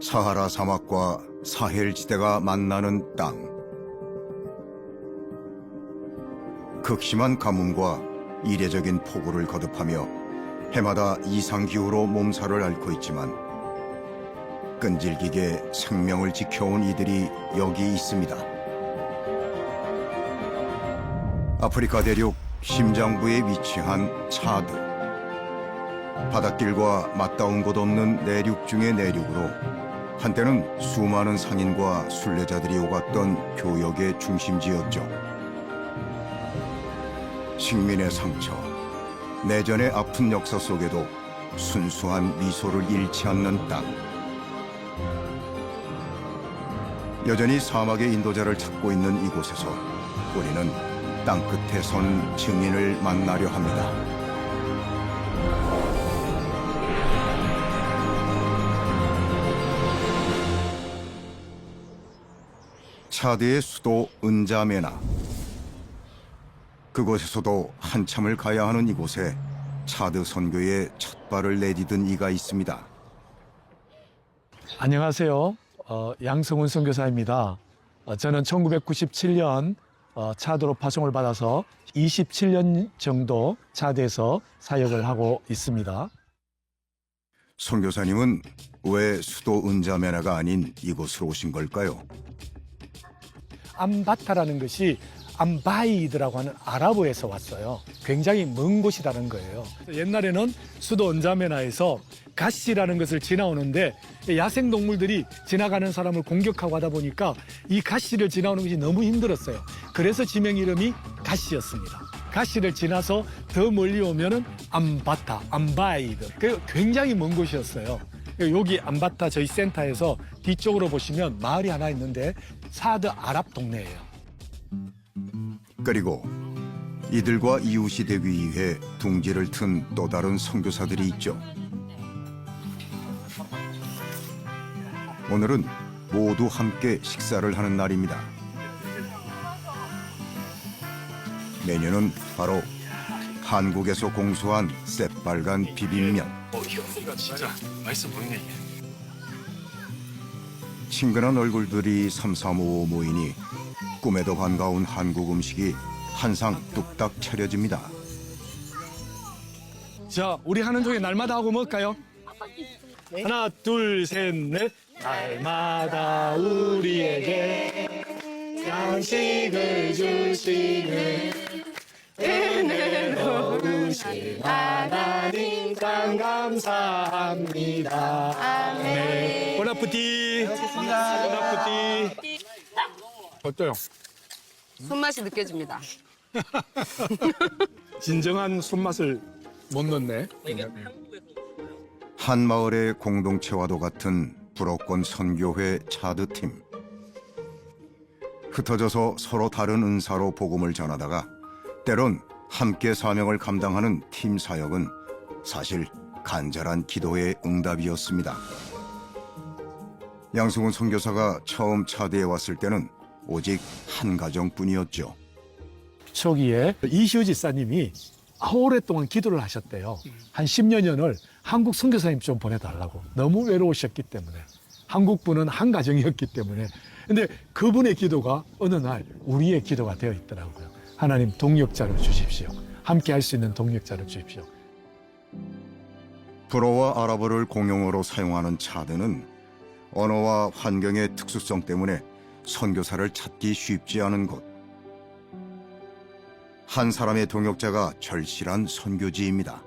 사하라 사막과 사헬 지대가 만나는 땅. 극심한 가뭄과 이례적인 폭우를 거듭하며 해마다 이상기후로 몸살을 앓고 있지만 끈질기게 생명을 지켜온 이들이 여기 있습니다. 아프리카 대륙 심장부에 위치한 차드. 바닷길과 맞닿은 곳 없는 내륙 중의 내륙으로 한때는 수많은 상인과 순례자들이 오갔던 교역의 중심지였죠. 식민의 상처, 내전의 아픈 역사 속에도 순수한 미소를 잃지 않는 땅. 여전히 사막의 인도자를 찾고 있는 이곳에서 우리는 땅끝에 선 증인을 만나려 합니다. 차드의 수도 은자메나. 그곳에서도 한참을 가야 하는 이곳에 차드 선교의 첫 발을 내디딘 이가 있습니다. 안녕하세요. 양성훈 선교사입니다. 저는 1997년 차드로 파송을 받아서 27년 정도 차드에서 사역을 하고 있습니다. 선교사님은 왜 수도 은자메나가 아닌 이곳으로 오신 걸까요? 암바타라는 것이 암바이드라고 하는 아랍어에서 왔어요. 굉장히 먼 곳이라는 거예요. 옛날에는 수도 은자메나에서 가시라는 것을 지나오는데 야생동물들이 지나가는 사람을 공격하고 하다 보니까 이 가시를 지나오는 것이 너무 힘들었어요. 그래서 지명 이름이 가시였습니다. 가시를 지나서 더 멀리 오면은 암바타, 암바이드. 굉장히 먼 곳이었어요. 여기 암바타 저희 센터에서 뒤쪽으로 보시면 마을이 하나 있는데 사드 아랍 동네예요. 그리고 이들과 이웃이 되기 위해 둥지를 튼 또 다른 선교사들이 있죠. 오늘은 모두 함께 식사를 하는 날입니다. 메뉴는 바로 한국에서 공수한 새빨간 비빔면. 이거 진짜 맛있어 보이네 이게. 친근한 얼굴들이 삼삼오오 모이니 꿈에도 반가운 한국 음식이 한 상 뚝딱 차려집니다. 자, 우리 하는 중에 날마다 하고 먹을까요? 하나, 둘, 셋, 넷. 날마다 우리에게 양식을 주시는 은혜로우신 하나님 참 감사합니다. 아멘. 보나푸티. 보나푸티. 어때요? 손맛이 느껴집니다. 진정한 손맛을 못 넣네. 한 마을의 공동체와도 같은 불어권 선교회 차드팀. 흩어져서 서로 다른 은사로 복음을 전하다가 때론 함께 사명을 감당하는 팀 사역은 사실 간절한 기도의 응답이었습니다. 양승훈 선교사가 처음 차드에 왔을 때는 오직 한 가정뿐이었죠. 초기에 이시우 지사님이 오랫동안 기도를 하셨대요. 한 10여 년을 한국 선교사님 좀 보내달라고. 너무 외로우셨기 때문에. 한국분은 한 가정이었기 때문에. 근데 그분의 기도가 어느 날 우리의 기도가 되어 있더라고요. 하나님 동력자를 주십시오. 함께 할 수 있는 동력자를 주십시오. 불어와 아랍어를 공용어로 사용하는 차드는 언어와 환경의 특수성 때문에 선교사를 찾기 쉽지 않은 곳. 한 사람의 동역자가 절실한 선교지입니다.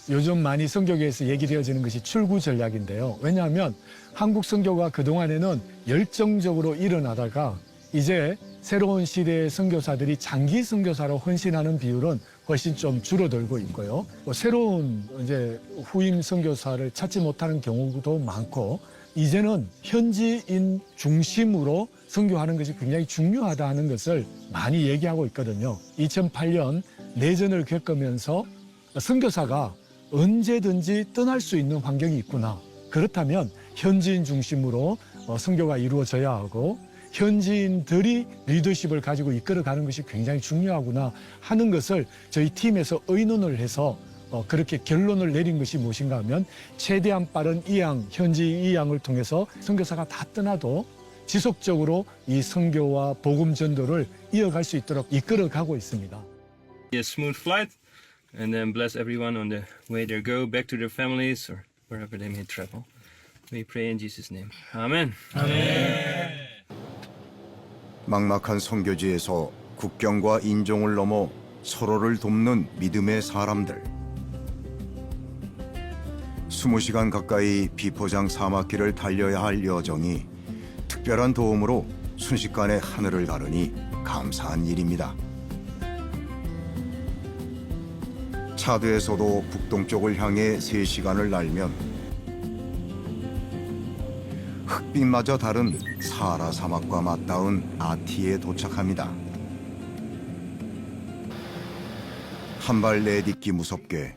요즘 많이 선교계에서 얘기되어지는 것이 출구 전략인데요. 왜냐하면 한국 선교가 그동안에는 열정적으로 일어나다가 이제 새로운 시대의 선교사들이 장기 선교사로 헌신하는 비율은 훨씬 좀 줄어들고 있고요. 새로운 이제 후임 선교사를 찾지 못하는 경우도 많고, 이제는 현지인 중심으로 선교하는 것이 굉장히 중요하다는 것을 많이 얘기하고 있거든요. 2008년 내전을 겪으면서 선교사가 언제든지 떠날 수 있는 환경이 있구나. 그렇다면 현지인 중심으로 선교가 이루어져야 하고 현지인들이 리더십을 가지고 이끌어가는 것이 굉장히 중요하구나 하는 것을 저희 팀에서 의논을 해서 그렇게 결론을 내린 것이 무엇인가 하면 최대한 빠른 이양, 현지 이양을 통해서 선교사가 다 떠나도 지속적으로 이 선교와 복음 전도를 이어갈 수 있도록 이끌어가고 있습니다. A smooth flight, and then bless everyone on the way they go back to their families or wherever they may travel. We pray in Jesus' name. Amen. 막막한 선교지에서 국경과 인종을 넘어 서로를 돕는 믿음의 사람들. 20시간 가까이 비포장 사막길을 달려야 할 여정이 특별한 도움으로 순식간에 하늘을 가르니 감사한 일입니다. 차드에서도 북동쪽을 향해 3시간을 날면 흑빛마저 다른 사하라 사막과 맞닿은 아티에 도착합니다. 한 발 내딛기 무섭게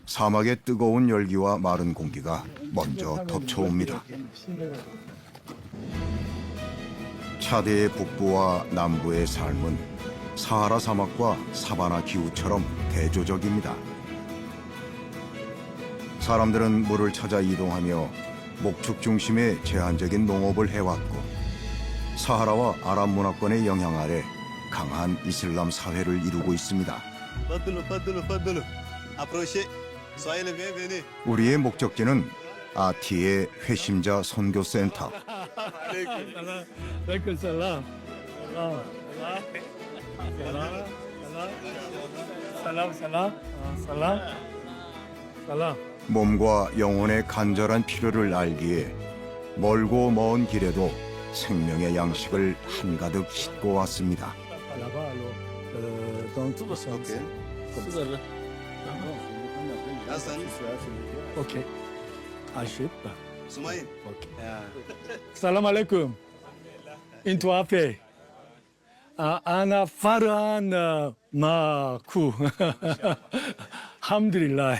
사막의 뜨거운 열기와 마른 공기가 먼저 덮쳐옵니다. 차드의 북부와 남부의 삶은 사하라 사막과 사바나 기후처럼 대조적입니다. 사람들은 물을 찾아 이동하며 목축 중심의 제한적인 농업을 해왔고 사하라와 아랍 문화권의 영향 아래 강한 이슬람 사회를 이루고 있습니다. 우리의 목적지는 아티의 회심자 선교센터. 몸과 영혼의 간절한 필요를 알기에 멀고 먼 길에도 생명의 양식을 한가득 싣고 왔습니다. 오케이. 아쉽다. Salam alaikum. Into ape. Ana faran maku. Alhamdulillah.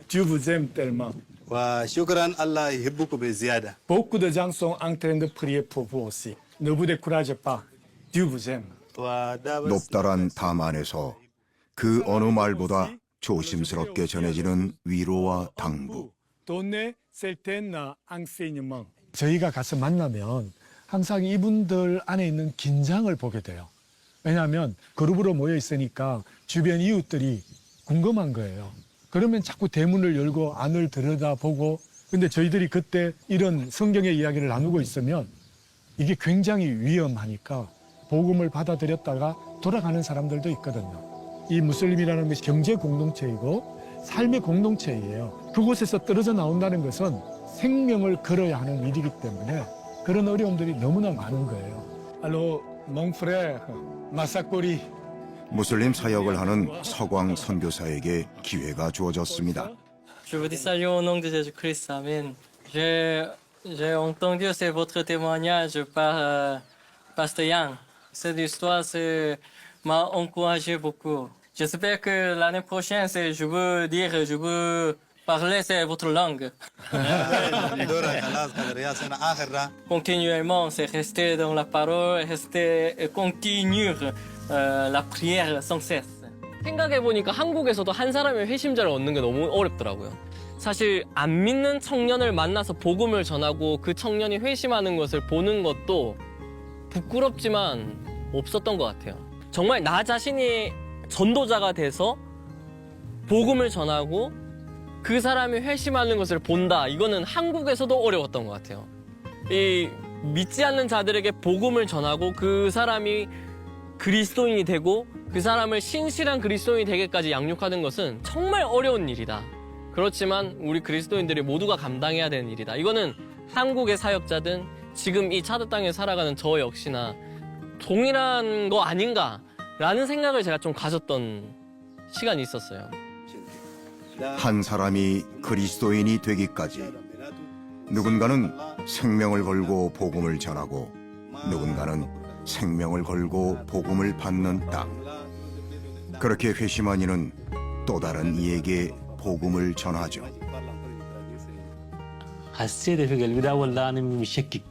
Dieu vous aime tellement. وشكرا الله يحبكم بزياده. Beaucoup de gens sont en train de prier pour vous aussi. Ne vous découragez pas. Dieu vous aime. 높다란 담안에서 그 어느 말보다 조심스럽게 전해지는 위로와 당부. Donner certains enseignements. 저희가 가서 만나면 항상 이분들 안에 있는 긴장을 보게 돼요. 왜냐하면 그룹으로 모여 있으니까 주변 이웃들이 궁금한 거예요. 그러면 자꾸 대문을 열고 안을 들여다보고, 근데 저희들이 그때 이런 성경의 이야기를 나누고 있으면 이게 굉장히 위험하니까 복음을 받아들였다가 돌아가는 사람들도 있거든요. 이 무슬림이라는 것이 경제 공동체이고 삶의 공동체예요. 그곳에서 떨어져 나온다는 것은 생명을 걸어야 하는 일이기 때문에 그런 어려움들이 너무나 많은 거예요. 알로, mon frère, 마사꼬리. 무슬림 사역을 하는 서광 선교사에게 기회가 주어졌습니다. Je vous dis salut au nom de Jésus-Christ. Amen. J'ai entendu votre témoignage par Pasteur Yang. Cette histoire m'a encouragé beaucoup. J'espère que l'année prochaine, je veux parler votre langue. Continuellement, c'est rester dans la parole, rester continuer la prière sans cesse. 생각해보니까 한국에서도 한 사람의 회심자를 얻는 게 너무 어렵더라고요. 사실 안 믿는 청년을 만나서 복음을 전하고 그 청년이 회심하는 것을 보는 것도 부끄럽지만 없었던 것 같아요. 정말 나 자신이 전도자가 돼서 복음을 전하고 그 사람이 회심하는 것을 본다. 이거는 한국에서도 어려웠던 것 같아요. 이 믿지 않는 자들에게 복음을 전하고 그 사람이 그리스도인이 되고 그 사람을 신실한 그리스도인이 되게까지 양육하는 것은 정말 어려운 일이다. 그렇지만 우리 그리스도인들이 모두가 감당해야 되는 일이다. 이거는 한국의 사역자든 지금 이 차드 땅에 살아가는 저 역시나 동일한 거 아닌가라는 생각을 제가 좀 가졌던 시간이 있었어요. 한 사람이 그리스도인이 되기까지 누군가는 생명을 걸고 복음을 전하고 누군가는 생명을 걸고 복음을 받는 땅. 그렇게 회심한 이는 또 다른 이에게 복음을 전하죠. حسيت في قلبي ده والله انا مشكك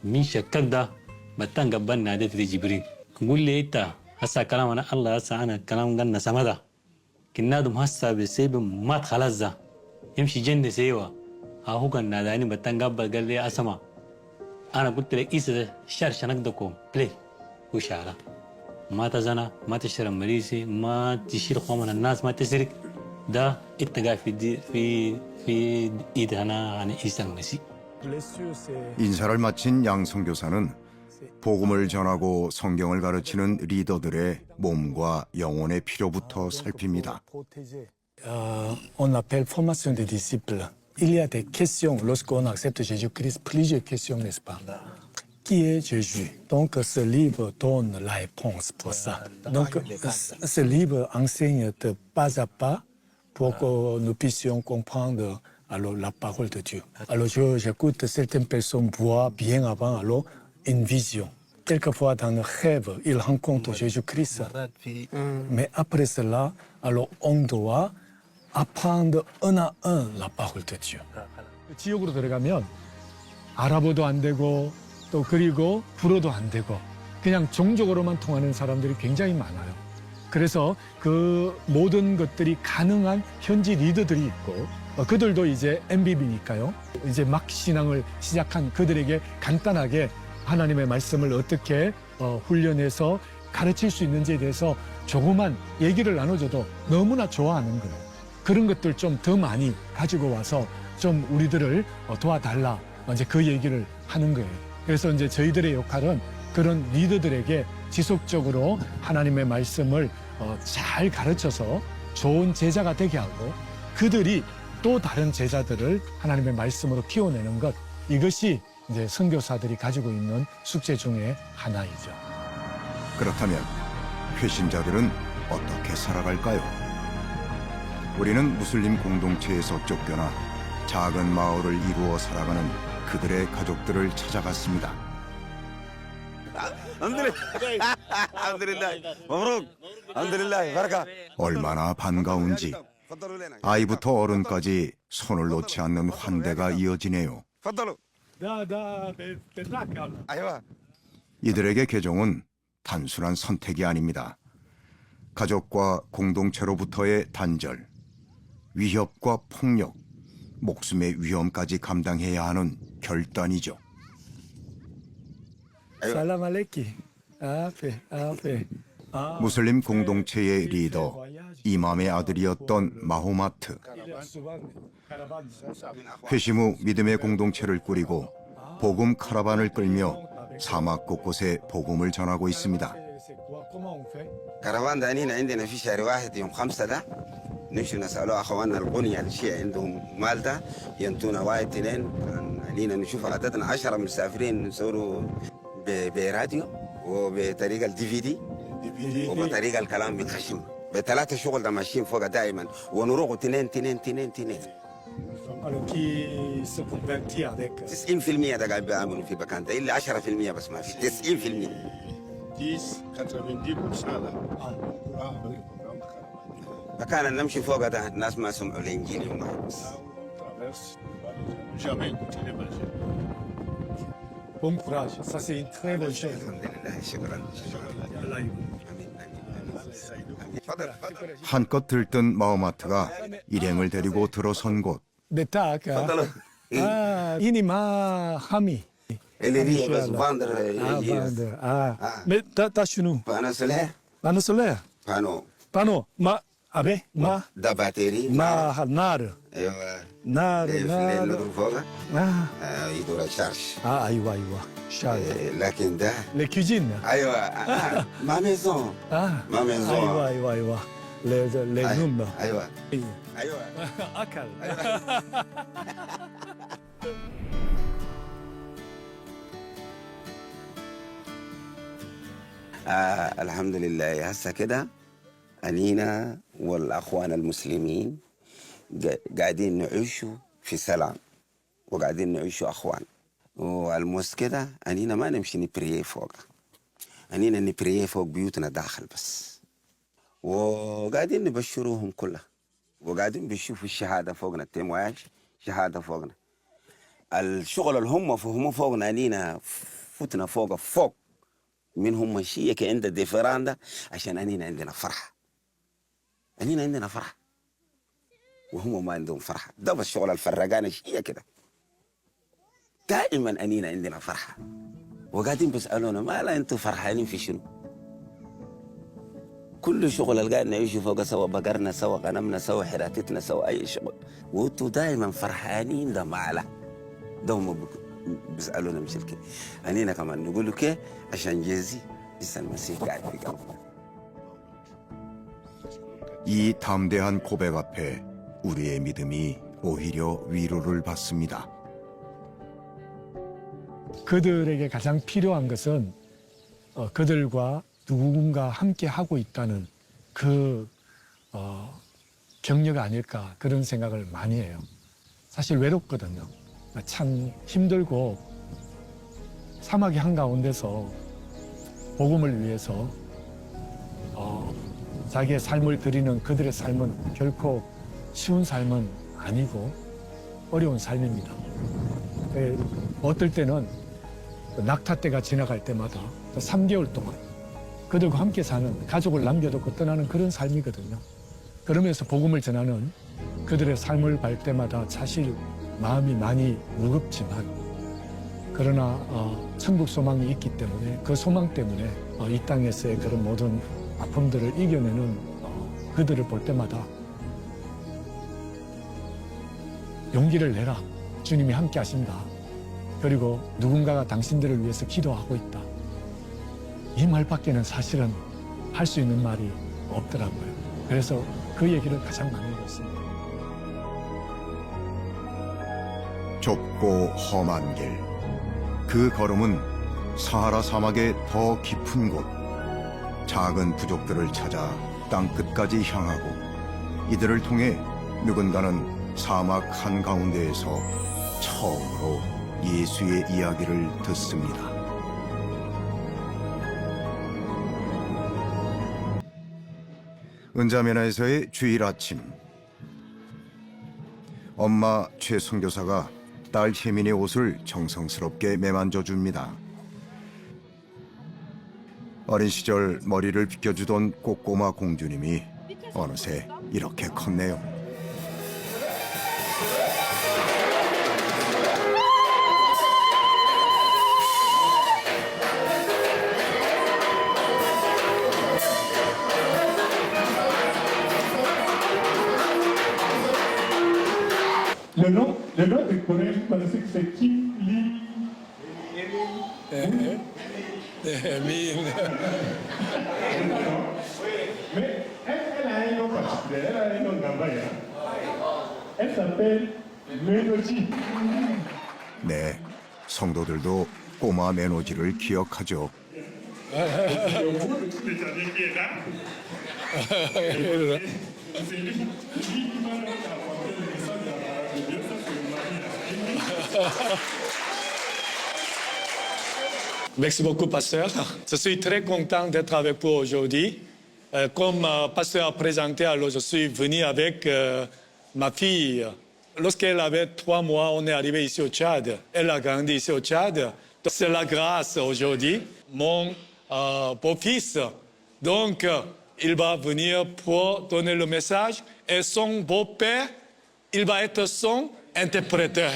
من شكك ده بتان قبل ناديت جبريل قول لي انت هسا كلام انا الله هسا انا كلام قلنا سمدا كنا دم هسا بسيب مات خلاص ذا يمشي جنة سيوا هو كان ناداني بتنقبل قال لي أسمع أنا قلت لك إيسا الشهر شنقدكم بلي وشارة ما تزنا ما تشتري مريسي ما تشيل قوم الناس ما تسرق ده اتقى في إيد أنا عن إيسا المسيح. 인사를 마친 양 선교사는 복음을 전하고 성경을 가르치는 리더들의 몸과 영혼의 필요부터 살핍니다. On appelle formation des disciples. Il y a des questions lorsqu'on accepte Jésus-Christ, plusieurs questions, n'est-ce pas? Qui est Jésus? Donc ce livre donne la réponse pour ça. Donc ce livre enseigne de pas à pas pour que nous puissions comprendre alors la parole de Dieu. Alors j'écoute certaines personnes voient bien avant alors une vision. Quelquefois dans le rêve, ils rencontrent Jésus-Christ. Mais après cela, alors on doit apprendre un à un la parole de Dieu. 지옥으로 들어가면 아랍어도 안 되고 또 그리고 불어도 안 되고 그냥 종족으로만 통하는 사람들이 굉장히 많아요. 그래서 그 모든 것들이 가능한 현지 리더들이 있고 그들도 이제 MBB니까요. 이제 막 신앙을 시작한 그들에게 간단하게 하나님의 말씀을 어떻게 훈련해서 가르칠 수 있는지에 대해서 조그만 얘기를 나눠줘도 너무나 좋아하는 거예요. 그런 것들 좀 더 많이 가지고 와서 좀 우리들을 도와달라 이제 그 얘기를 하는 거예요. 그래서 이제 저희들의 역할은 그런 리더들에게 지속적으로 하나님의 말씀을 잘 가르쳐서 좋은 제자가 되게 하고 그들이 또 다른 제자들을 하나님의 말씀으로 키워내는 것 이것이 이제 선교사들이 가지고 있는 숙제 중에 하나이죠. 그렇다면 회신자들은 어떻게 살아갈까요? 우리는 무슬림 공동체에서 쫓겨나 작은 마을을 이루어 살아가는 그들의 가족들을 찾아갔습니다. 얼마나 반가운지 아이부터 어른까지 손을 놓지 않는 환대가 이어지네요. 이들에게 개종은 단순한 선택이 아닙니다. 가족과 공동체로부터의 단절, 위협과 폭력, 목숨의 위험까지 감당해야 하는 결단이죠. 살람 알레키. 아페. 무슬림 공동체의 리더, 이맘의 아들이었던 마호마트. 회심 후 믿음의 공동체를 꾸리고 복음 카라반을 끌며 사막 곳곳에 복음을 전하고 있습니다. كرفان ده هنا عندنا في شهر واحد يوم 5 ده نمشي نسألوا أخواننا الغنية الشيء عندهم مالتا ينتونا واحد تنين علينا نشوف عددنا 10 مسافرين نصوروا براديو وبطريقة DVD وبطريقة الكلام بيتخشم ب3 شغل ده ماشيين فوق دائما ونروح تنين 90% ده قاعد بيعملوا في مكان ده إلا 10% بس ما في 90% فكان نمشي فوق ده الناس ما سمعوا الانجيل يوم واحد بس. Bon courage, ça c'est une très bonne chose. الحمد لله شكرا. 한껏 들뜬 마호마트가 일행을 데리고 들어선 곳. بتاعك إنما حمي اللي دي بس باندر تا شنو؟ فانا سلاح بانو سولير بانو ما أبي ما ده باتري ما نار ايوه نار اللي ندور فوقه يدور الشارش أيوة شاي لكن ده لكوزين ايوه ما ميزون ما ميزون أيوة les نوم ايوه أكل الحمد لله هسه كده أنينا والأخوان المسلمين قاعدين نعيشوا في سلام وقاعدين نعيشوا أخوان والمس كده أنينا ما نمشي نبريه فوق أنينا نبريه فوق بيوتنا داخل بس وقاعدين نبشروهم كلها وقاعدين بيشوفوا الشهادة فوقنا التمواج شهادة فوقنا الشغل اللي هم فوقنا أنينا فتنا فوق من هم شيء عند الديفران ده عشان أنينا عندنا فرحة أنينا عندنا فرحة وهم ما عندهم فرحة. ده بس شغل الفرقانة هي كده. دائما أنينا عندنا فرحة وقاعدين بيسألونا ما لا أنتوا فرحانين في شنو؟ كل شغل اللي قاعد نعيشه فوق سوا، بقرنا سوا، غنمنا سوا، حراتتنا سوا، أي شغل، وأنتوا دائما فرحانين. ده ما لا ده هم بيسألونا مش الكي. أنينا كمان نقولوا كي عشان جيزي لسه المسيح قاعد في قلبنا. 이 담대한 고백 앞에 우리의 믿음이 오히려 위로를 받습니다. 그들에게 가장 필요한 것은 그들과 누군가 함께 하고 있다는 그 격려가 아닐까 그런 생각을 많이 해요. 사실 외롭거든요. 참 힘들고 사막의 한가운데서 복음을 위해서 자기의 삶을 드리는 그들의 삶은 결코 쉬운 삶은 아니고 어려운 삶입니다. 어떨 때는 낙타 때가 지나갈 때마다 3개월 동안 그들과 함께 사는, 가족을 남겨두고 떠나는 그런 삶이거든요. 그러면서 복음을 전하는 그들의 삶을 볼 때마다 사실 마음이 많이 무겁지만 그러나 천국 소망이 있기 때문에 그 소망 때문에 이 땅에서의 그런 모든 아픔들을 이겨내는 그들을 볼 때마다 용기를 내라. 주님이 함께 하신다. 그리고 누군가가 당신들을 위해서 기도하고 있다. 이 말밖에는 사실은 할 수 있는 말이 없더라고요. 그래서 그 얘기를 가장 많이 했습니다. 좁고 험한 길. 그 걸음은 사하라 사막의 더 깊은 곳, 작은 부족들을 찾아 땅끝까지 향하고 이들을 통해 누군가는 사막 한가운데에서 처음으로 예수의 이야기를 듣습니다. 은자매나에서의 주일 아침. 엄마 최 선교사가 딸 혜민의 옷을 정성스럽게 매만져 줍니다. 어린 시절 머리를 빗겨주던 꼬꼬마 공주님이 어느새 이렇게 컸네요. Le nom du collège, c'est qui? Mais elle a un nom particulier, elle a un nom gambaya. Elle s'appelle Mélodie. 네, 성도들도 꼬마 메노지를 기억하죠. Merci beaucoup, pasteur. Je suis très content d'être avec vous aujourd'hui. Comme pasteur a présenté, alors je suis venu avec ma fille. Lorsqu'elle avait 3 mois, on est arrivé ici au Tchad. Elle a grandi ici au Tchad. C'est la grâce aujourd'hui. Mon beau-fils, donc, il va venir pour donner le message. Et son beau-père, il va être son interpréteur.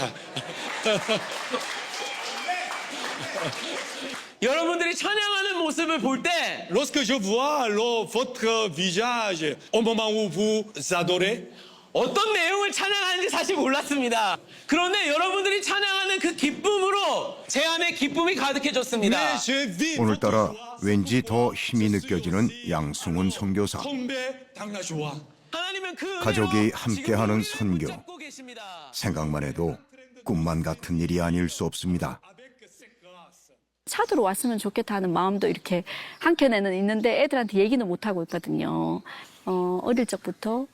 여러분들이 찬양하는 모습을 볼 때 Lorsque je vois alors votre visage au moment où vous adorez, 어떤 내용을 찬양하는지 사실 몰랐습니다. 그런데 여러분들이 찬양하는 그 기쁨으로 제 안에 기쁨이 가득해졌습니다. mais je vis 오늘따라 votre joie. 왠지 더 힘이 느껴지는 양승훈 선교사. Tomber dans la joie. 하나님은 그 가족이 은혜로 함께하는 지금 선교. 우리를 붙잡고 계십니다. 생각만 해도 꿈만 같은 일이 아닐 수 없습니다. 차도로 왔으면 좋겠다 하는 마음도 이렇게 한켠에는 있는데 애들한테 얘기는 못하고 있거든요. 어릴 적부터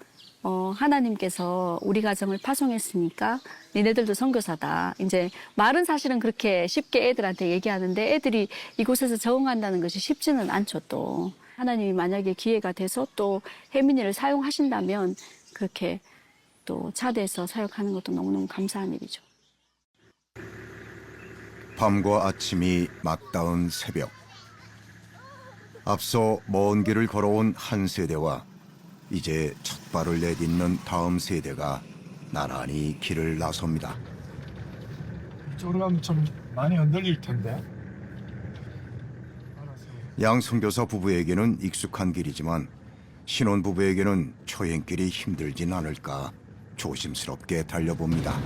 하나님께서 우리 가정을 파송했으니까 니네들도 선교사다. 이제 말은 사실은 그렇게 쉽게 애들한테 얘기하는데 애들이 이곳에서 적응한다는 것이 쉽지는 않죠. 또 하나님이 만약에 기회가 돼서 또 혜민이를 사용하신다면 그렇게 또 차대에서 사역하는 것도 너무너무 감사한 일이죠. 밤과 아침이 맞닿은 새벽. 앞서 먼 길을 걸어온 한 세대와 이제 첫 발을 내딛는 다음 세대가 나란히 길을 나섭니다. 이쪽으로 가면 좀 많이 흔들릴 텐데. 양 선교사 부부에게는 익숙한 길이지만 신혼 부부에게는 초행길이 힘들진 않을까 조심스럽게 달려봅니다.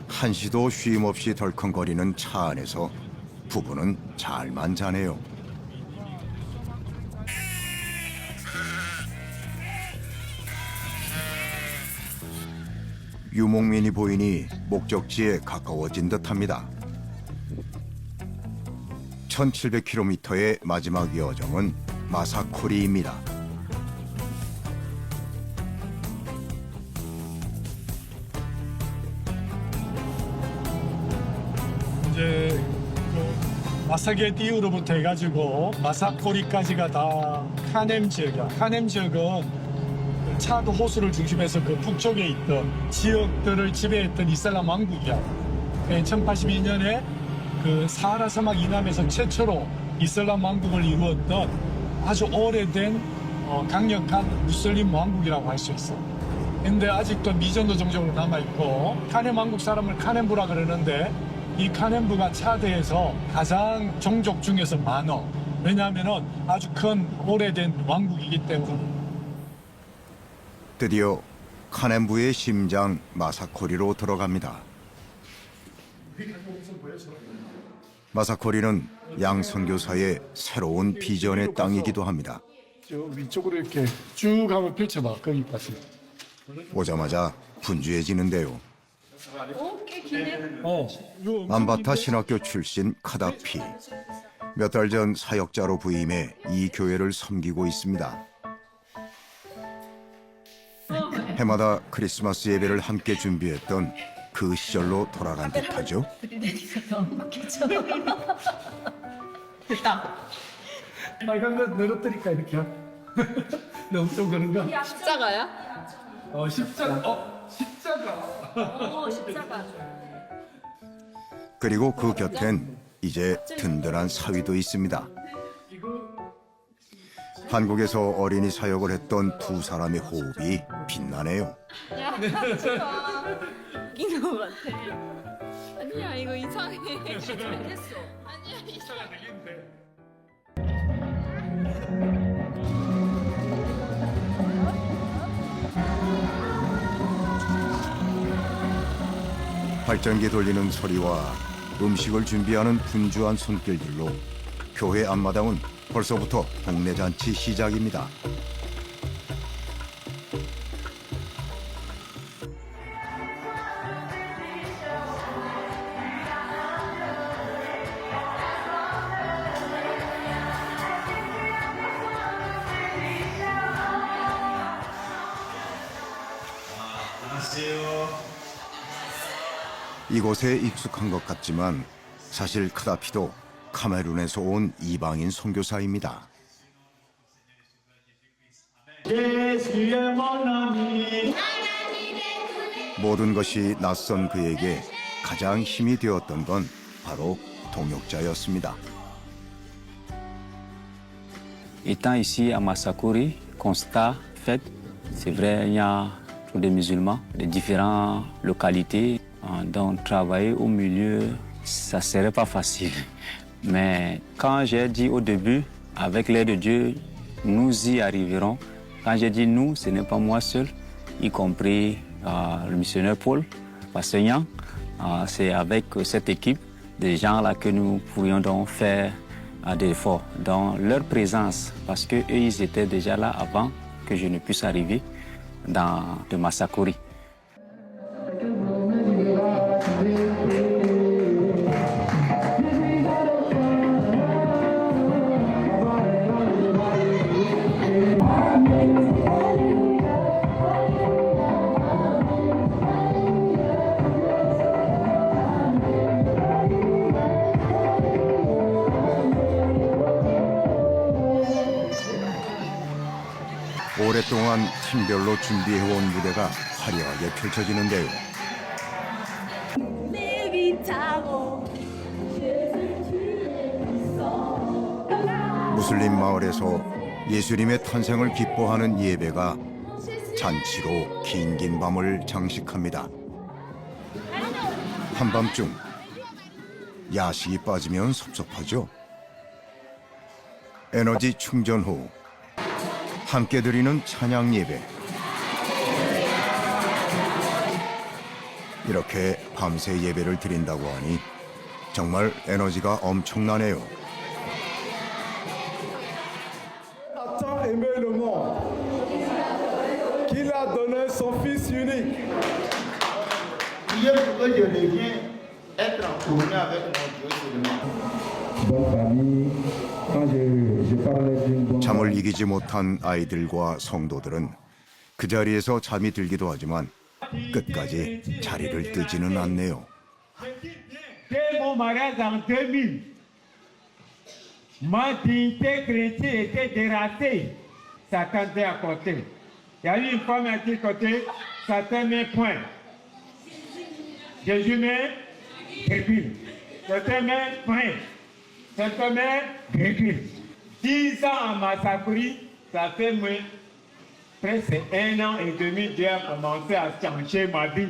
한시도 쉼 없이 덜컹거리는 차 안에서 부부는 잘만 자네요. 유목민이 보이니 목적지에 가까워진 듯합니다. 1700km의 마지막 여정은 마사코리입니다. 이제 그 마사게디우로부터 해가지고 마사코리까지가 다 카넴 지역이야. 카넴 지역은 그 차드 호수를 중심해서 그 북쪽에 있던 지역들을 지배했던 이슬람 왕국이야. 1082년에 그 사하라 사막 이남에서 최초로 이슬람 왕국을 이루었던 아주 오래된 강력한 무슬림 왕국이라고 할 수 있어. 근데 아직도 미전도 종족으로 남아있고 카넴 왕국 사람을 카넴부라 그러는데 이 카넴부가 차드에서 가장 종족 중에서 많어. 왜냐하면 아주 큰 오래된 왕국이기 때문에. 드디어 카넴부의 심장 마사코리로 들어갑니다. 마사코리는 양 선교사의 새로운 비전의 땅이기도 합니다. 저 위쪽으로 이렇게 쭉 한번 펼쳐봐. 거기까지. 오자마자 분주해지는데요. 꽤 기네. 암바타 신학교 출신 카다피. 몇 달 전 사역자로 부임해 이 교회를 섬기고 있습니다. 해마다 크리스마스 예배를 함께 준비했던 그 시절로 돌아간 듯하죠. 됐다. 빨간 거 늘어뜨릴까 이렇게. 너무 좀 그런가? 십자가야? 십자가. 십자가. 십자가. 그리고 그 곁엔 이제 든든한 사위도 있습니다. 한국에서 어린이 사역을 했던 두 사람의 호흡이 빛나네요. 야, 웃긴 것 같아. 아니야, 이거 이상해. 됐어. 아니야, 이상해. 발전기 돌리는 소리와 음식을 준비하는 분주한 손길들로 교회 앞마당은 벌써부터 동네 잔치 시작입니다. 이곳에 익숙한 것 같지만 사실 카다피도 카메룬에서 온 이방인 선교사입니다. 모든 것이 낯선 그에게 가장 힘이 되었던 건 바로 동역자였습니다. Étant ici à Massakori, constat fait, c'est vrai, il y a des musulmans de différentes localités. Donc travailler au milieu, ça serait pas facile. Mais quand j'ai dit au début, avec l'aide de Dieu, nous y arriverons. Quand j'ai dit nous, ce n'est pas moi seul, y compris le missionnaire Paul, Pasteur Yang. C'est avec cette équipe de gens-là que nous pourrions donc faire des efforts dans leur présence, parce qu'eux, ils étaient déjà là avant que je ne puisse arriver dans de Massakori. 오랫동안 팀별로 준비해온 무대가 화려하게 펼쳐지는데요. 무슬림 마을에서 예수님의 탄생을 기뻐하는 예배가 잔치로 긴 밤을 장식합니다. 한밤중 야식이 빠지면 섭섭하죠. 에너지 충전 후 함께 드리는 찬양 예배. 이렇게 밤새 예배를 드린다고 하니 정말 에너지가 엄청나네요. A tant aimé le monde qu'il a donné son Fils unique. Priez pour que je revienne être en communion avec mon Dieu seulement. Bonne famille, quand je parlais d'une bonne 잠을 이기지 못한 아이들과 성도들은 그 자리에서 잠이 들기도 하지만 끝까지 자리를 뜨지는 않네요. Dès mon mariage en 2000, ma dignité chrétienne était déraciée. Satan était à côté. Il y a eu une femme à qui côté, Satan met point. Jésus met virgule. Satan met point. Satan met virgule. 10 ans à Massacri, ça fait moins. Presque 1 an et demi, Dieu a commencé à changer ma vie.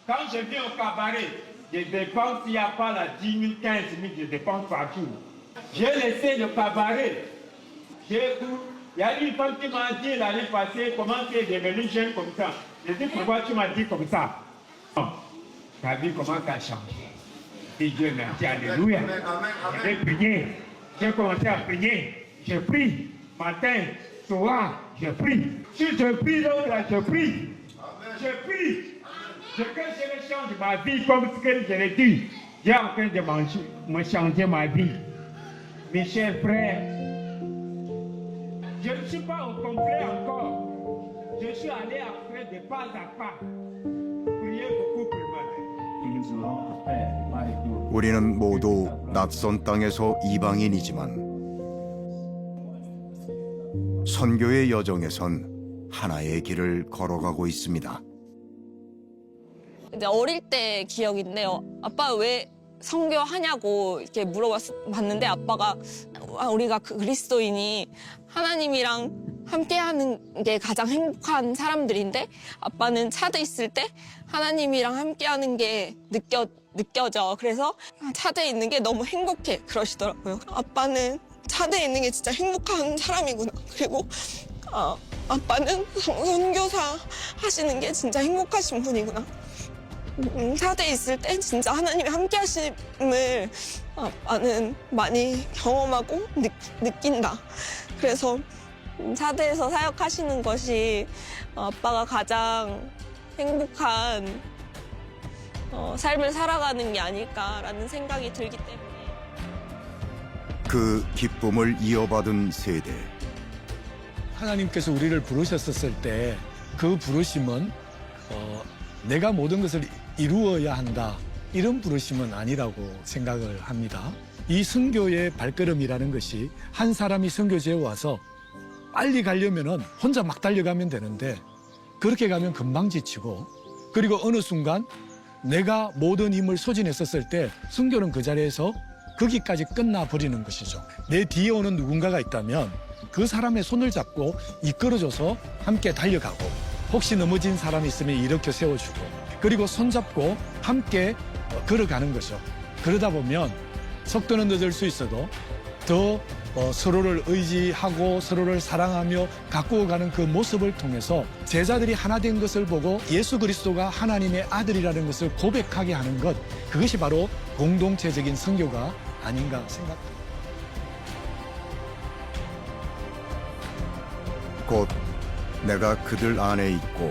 Quand je viens au cabaret, je dépense, s'il n'y a pas la 10 000, 15 000, je dépense partout. J'ai laissé le cabaret. Il y a une femme qui m'a dit l'année passée, comment tu es devenu jeune comme ça. Je dis, pourquoi tu m'as dit comme ça? Non. Ta vie commence à changer. Et Dieu merci, alléluia. J'ai prié. J'ai commencé à prier. Je prie. Matin, soir, je prie. Si je prie l'autre, je prie. Je prie. Je que je change ma vie comme ce que je l'ai dit. J'ai en train de me changer ma vie. Mes chers frères, je ne suis pas au complet encore. Je suis allé après de pas à pas. Priez beaucoup pour moi. 우리는 모두 낯선 땅에서 이방인이지만 선교의 여정에선 하나의 길을 걸어가고 있습니다. 이제 어릴 때 기억인데요. 아빠 왜 선교하냐고 이렇게 물어봤는데 아빠가 우리가 그리스도인이 하나님이랑 함께하는 게 가장 행복한 사람들인데 아빠는 차대 있을 때 하나님이랑 함께하는 게 느껴져. 그래서 차대에 있는 게 너무 행복해 그러시더라고요. 아빠는 차대에 있는 게 진짜 행복한 사람이구나. 그리고 아빠는 선교사 하시는 게 진짜 행복하신 분이구나. 차대에 있을 때 진짜 하나님이 함께 하심을 아빠는 많이 경험하고 느낀다. 그래서 차대에서 사역하시는 것이 아빠가 가장 행복한 삶을 살아가는 게 아닐까라는 생각이 들기 때문에 그 기쁨을 이어받은 세대. 하나님께서 우리를 부르셨을 때 그 부르심은 내가 모든 것을 이루어야 한다. 이런 부르심은 아니라고 생각을 합니다. 이 선교의 발걸음이라는 것이 한 사람이 선교지에 와서 빨리 가려면 혼자 막 달려가면 되는데 그렇게 가면 금방 지치고 그리고 어느 순간 내가 모든 힘을 소진했었을 때 선교는 그 자리에서 거기까지 끝나버리는 것이죠. 내 뒤에 오는 누군가가 있다면 그 사람의 손을 잡고 이끌어줘서 함께 달려가고 혹시 넘어진 사람이 있으면 일으켜 세워주고 그리고 손잡고 함께 걸어가는 거죠. 그러다 보면 속도는 늦을 수 있어도 더 서로를 의지하고 서로를 사랑하며 가꾸어 가는 그 모습을 통해서 제자들이 하나 된 것을 보고 예수 그리스도가 하나님의 아들이라는 것을 고백하게 하는 것, 그것이 바로 공동체적인 선교가 아닌가 생각합니다. 곧 내가 그들 안에 있고